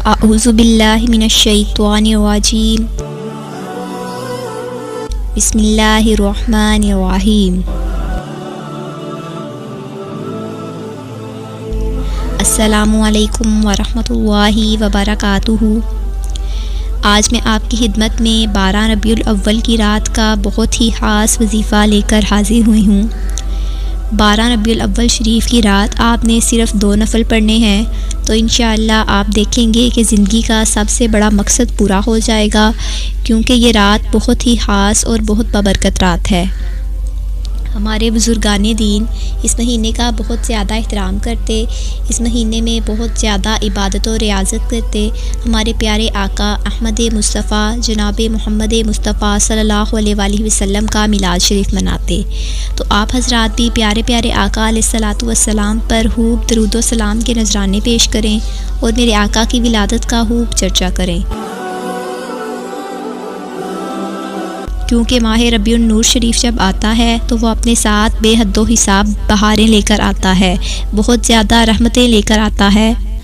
अऊज़ु बिल्लाहि मिनश्शैतानिर्रजीम। बिस्मिल्लाहिर्रहमानिर्रहीम। अस्सलामु अलैकुम वरहमतुल्लाहि वबरकातुहू। आज मैं आपकी खिदमत में 12 रबीउल अव्वल की रात का बहुत ही ख़ास वजीफ़ा लेकर हाज़िर हुई हूँ। 12 रबीउल अव्वल शरीफ की रात आपने सिर्फ़ 2 नफ़ल पढ़ने हैं, तो इंशाअल्लाह आप देखेंगे कि ज़िंदगी का सबसे बड़ा मकसद पूरा हो जाएगा, क्योंकि ये रात बहुत ही ख़ास और बहुत बबरकत रात है। हमारे बुज़ुर्गाने दीन इस महीने का बहुत ज़्यादा एहतराम करते, इस महीने में बहुत ज़्यादा इबादत और रियाज़त करते। हमारे प्यारे आका अहमद मुस्तफ़ा जनाब मोहम्मद मुस्तफ़ा सल्लल्लाहु अलैहि वसल्लम का मिलाद शरीफ मनाते। तो आप हज़रात भी प्यारे प्यारे आका अलैहिस्सलातु वस्सलाम पर खूब दरूद व सलाम के नजराने पेश करें और मेरे आका की विलादत का खूब चर्चा करें, क्योंकि माह रबीउन नूर शरीफ जब आता है तो वो अपने साथ बेहद हिसाब बहारें लेकर आता है, बहुत ज़्यादा रहमतें लेकर आता है।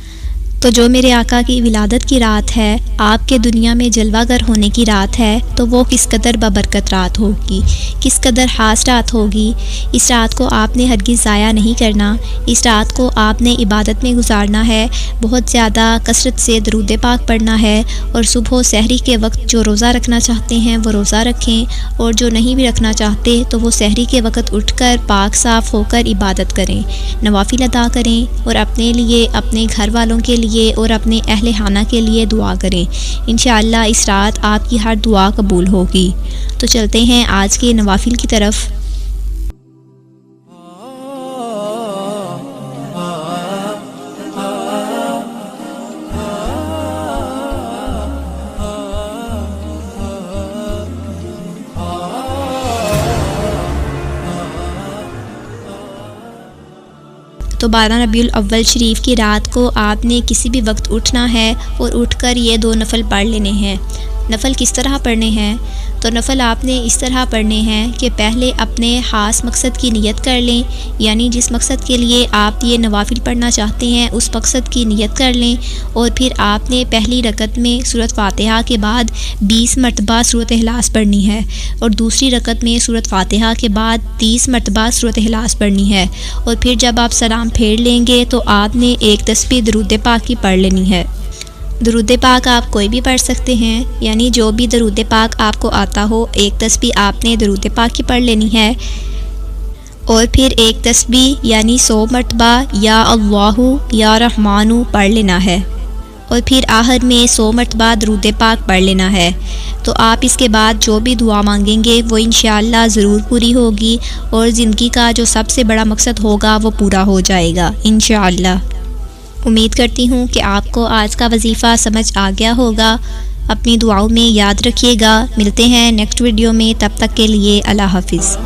तो जो मेरे आका की विलादत की रात है, आपके दुनिया में जलवागर होने की रात है, तो वो किस कदर बबरकत रात होगी, किस कदर ख़ास रात होगी। इस रात को आपने हरगिज़ ज़ाया नहीं करना। इस रात को आपने इबादत में गुजारना है, बहुत ज़्यादा कसरत से दरूद पाक पढ़ना है, और सुबह सहरी के वक्त जो रोज़ा रखना चाहते हैं वो रोज़ा रखें, और जो नहीं भी रखना चाहते तो वो सहरी के वक्त उठकर पाक साफ़ होकर इबादत करें, नवाफिल अदा करें, और अपने लिए, अपने घर वालों के लिए और अपने अहले खाना के लिए दुआ करें। इंशाअल्लाह इस रात आपकी हर दुआ कबूल होगी। तो चलते हैं आज के नवाफिल की तरफ। तो 12 रबीउल अव्वल शरीफ की रात को आपने किसी भी वक्त उठना है और उठकर ये 2 नफ़ल पढ़ लेने हैं। नफ़ल किस तरह पढ़ने हैं? तो नफ़ल आपने इस तरह पढ़ने हैं कि पहले अपने ख़ास मकसद की नियत कर लें, यानी जिस मकसद के लिए आप ये नवाफिल पढ़ना चाहते हैं उस मकसद की नियत कर लें, और फिर आपने पहली रकत में सूरत फ़ातिहा के बाद 20 मरतबा सूरत इखलास पढ़नी है, और दूसरी रकत में सूरत फ़ातिहा के बाद 30 मरतबा सूरत इखलास पढ़नी है। और फिर जब आप सलाम फेर लेंगे तो आपने एक तस्बीह दरूद पाक की पढ़ लेनी है। दरूद पाक आप कोई भी पढ़ सकते हैं, यानी जो भी दरूद पाक आपको आता हो, एक तस्बीह आपने दरूद पाक की पढ़ लेनी है, और फिर एक तस्बीह यानी 100 मरतबा या अल्लाहु या रहमानु पढ़ लेना है, और फिर आखिर में 100 मरतबा दरूद पाक पढ़ लेना है। तो आप इसके बाद जो भी दुआ मांगेंगे वो इंशाअल्लाह ज़रूर पूरी होगी, और ज़िंदगी का जो सबसे बड़ा मकसद होगा वो पूरा हो जाएगा इंशाअल्लाह। उम्मीद करती हूँ कि आपको आज का वजीफ़ा समझ आ गया होगा। अपनी दुआओं में याद रखिएगा। मिलते हैं नेक्स्ट वीडियो में, तब तक के लिए अल्लाह हाफ़िज़।